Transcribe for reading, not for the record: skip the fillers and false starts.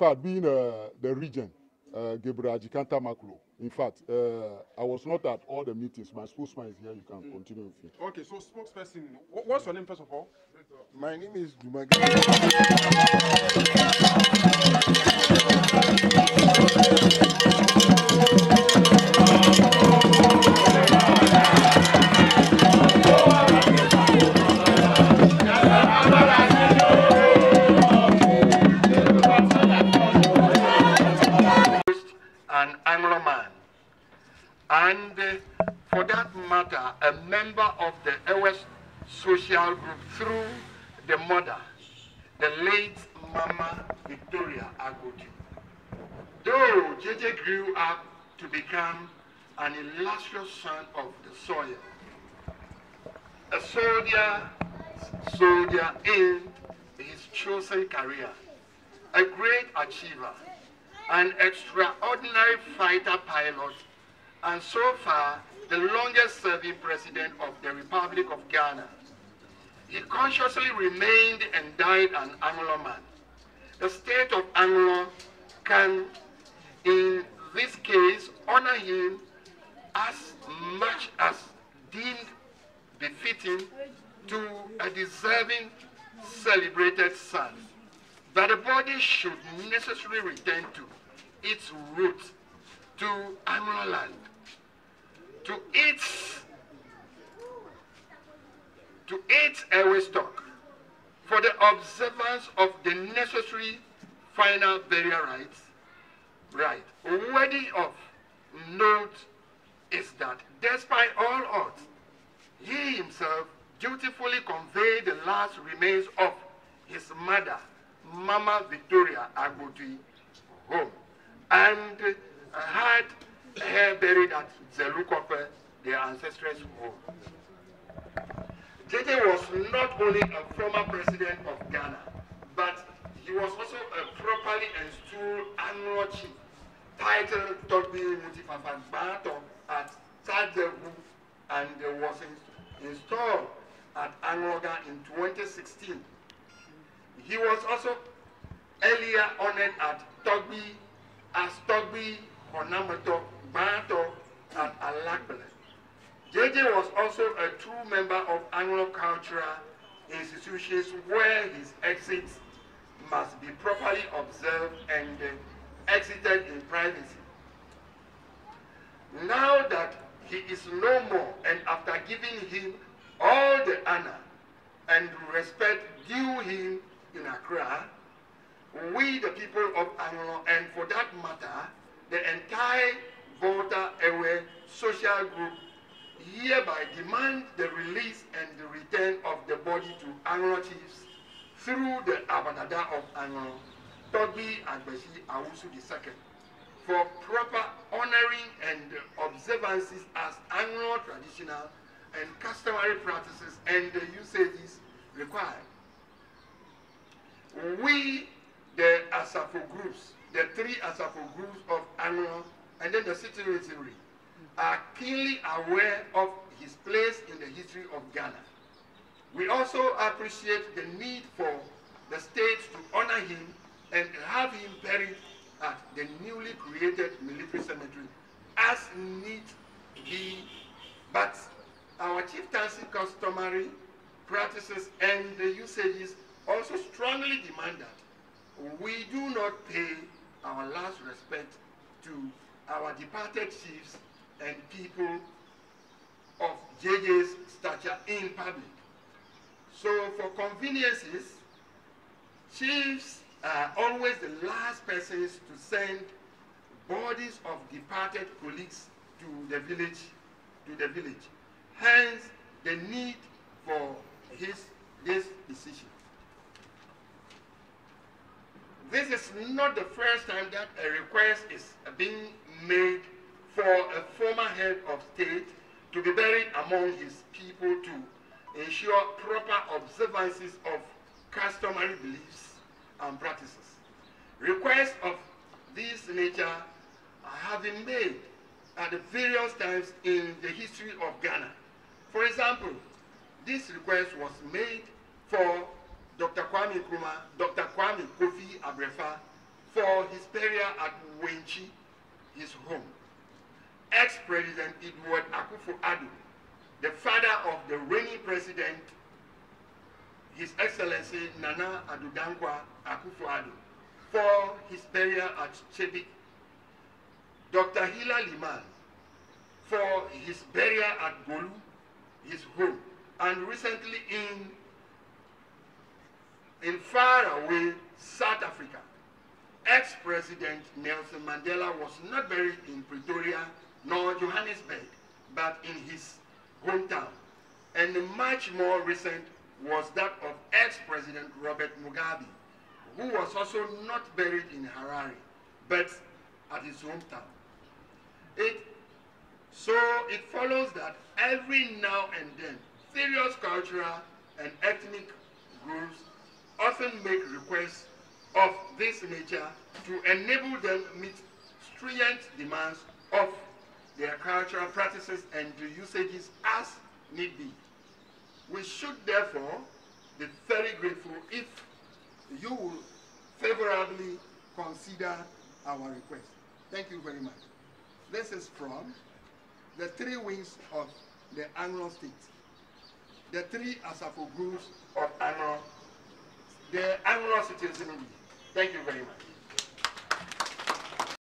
fact, being the regent, Ghpagetv, in fact, I was not at all the meetings. My spokesman is here. You can continue with it. Okay, so spokesperson, what's your name first of all? My name is Ghpagetv. An Anlo man, and for that matter, a member of the EWES social group through the mother, the late Mama Victoria Agoti. Though JJ grew up to become an illustrious son of the soil, a soldier in his chosen career, a great achiever, an extraordinary fighter pilot, and so far the longest serving president of the Republic of Ghana. He consciously remained and died an Anlo man. The state of Anlo can, in this case, honor him as much as deemed befitting to a deserving, celebrated son. But the body should necessarily return to its roots, to Anlo land, to its airway stock, for the observance of the necessary final burial rites. Right. Worthy of note is that despite all odds, he himself dutifully conveyed the last remains of his mother, Mama Victoria Agoti, home, and had her buried at Zelukope, their ancestors' home. JJ was not only a former president of Ghana, but he was also a properly installed Anlo chief, titled Togbi Mutifafan Bato at Tadzewu, and was installed at Anloga in 2016. He was also earlier honored at Togbi as Togbi Honamato Bato at Alakbele. JJ was also a true member of Anlo cultural institutions where his exits must be properly observed and exited in privacy. Now that he is no more, and after giving him all the honor and respect due him in Accra, we, the people of Anlo, and for that matter, the entire Volta Ewe social group, hereby demand the release and the return of the body to Anlo chiefs through the Abadada of Anlo, Togbi Agbeshi Awusu II, for proper honoring and observances as Anlo traditional and customary practices and the usages required. We, the Asafo groups, the three Asafo groups of Anlo, and then the citizenry, are keenly aware of his place in the history of Ghana. We also appreciate the need for the state to honor him and have him buried at the newly created military cemetery as need be. But our chieftaincy customary practices and the usages also strongly demand that we do not pay our last respect to our departed chiefs and people of JJ's stature in public. So for conveniences, chiefs are always the last persons to send bodies of departed colleagues to the village. Hence, the need for this decision. This is not the first time that a request is being made for a former head of state to be buried among his people to ensure proper observances of customary beliefs and practices. Requests of this nature have been made at the various times in the history of Ghana. For example, this request was made for Dr. Kwame Nkrumah, Dr. Kwame Kofi Abrefa for his burial at Wenchi, his home. Ex-President Edward Akufo-Addo, the father of the reigning president, His Excellency Nana Addo Dankwa Akufo-Addo, for his burial at Chebik. Dr. Hila Liman, for his burial at Golu, his home. And recently in faraway South Africa, ex-President Nelson Mandela was not buried in Pretoria nor Johannesburg, but in his hometown. And much more recent was that of ex-President Robert Mugabe, who was also not buried in Harare, but at his hometown. So it follows that every now and then, various cultural and ethnic groups often make requests of this nature to enable them meet stringent demands of their cultural practices and usages as need be. We should therefore be very grateful if you will favorably consider our request. Thank you very much. This is from the 3 wings of the Anlo state, the 3 Asafo groups of Anlo, the Anlo citizenry. Thank you very much.